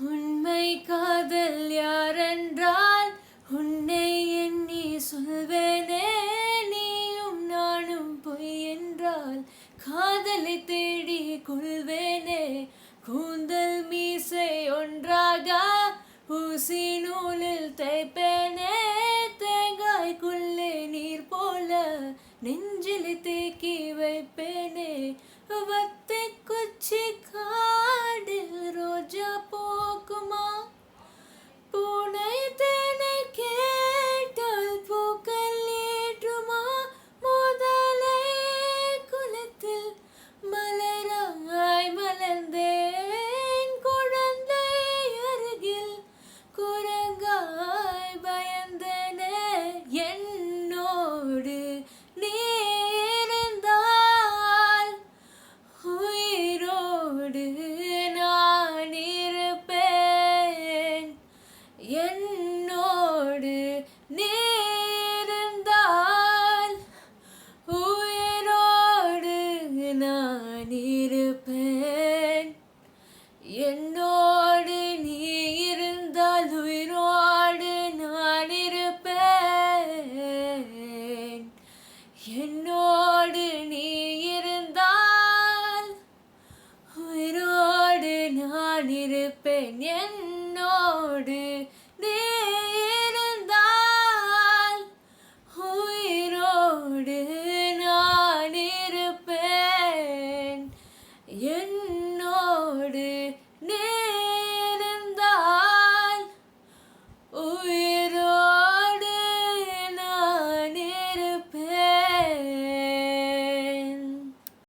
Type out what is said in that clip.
உண்மை காதல் யாரென்றால் உன்னை எண்ணி சொல்வேனே. நீயும் நானும் பொய் என்றால் காதலை தேடி கொள்வேனே. கூந்தல் மீசை ஒன்றாக ஊசி நூலில் தைப்பேனே. தேங்காய்க்குள்ளே நீர் போல நெஞ்சிலை தேக்கி வைப்பேனே. வத்தை குச்சி காடில் ரோஜா போக்குமா? பூனை தேனை கேட்டால் பூக்கள் ஏற்றுமா? முதலை குலத்தில் மலராய் மலர்ந்தேன். குழந்தை அருகில் குரங்காய் பயந்தனே. என்னோடு நீ இருந்தால் உயிரோடு நான் இருப்பேன். என்னோடு நீ இருந்தால் உயிரோடு நான் இருப்பேன். என்னோடு நீ இருந்தால் உயிரோடு நான் இருப்பேன். என்னோடு நீ இருந்தால் உயிரோடு நான் இருப்பேன். என்னோடு நீ இருந்தால் உயிரோடு நான் இருப்பேன்.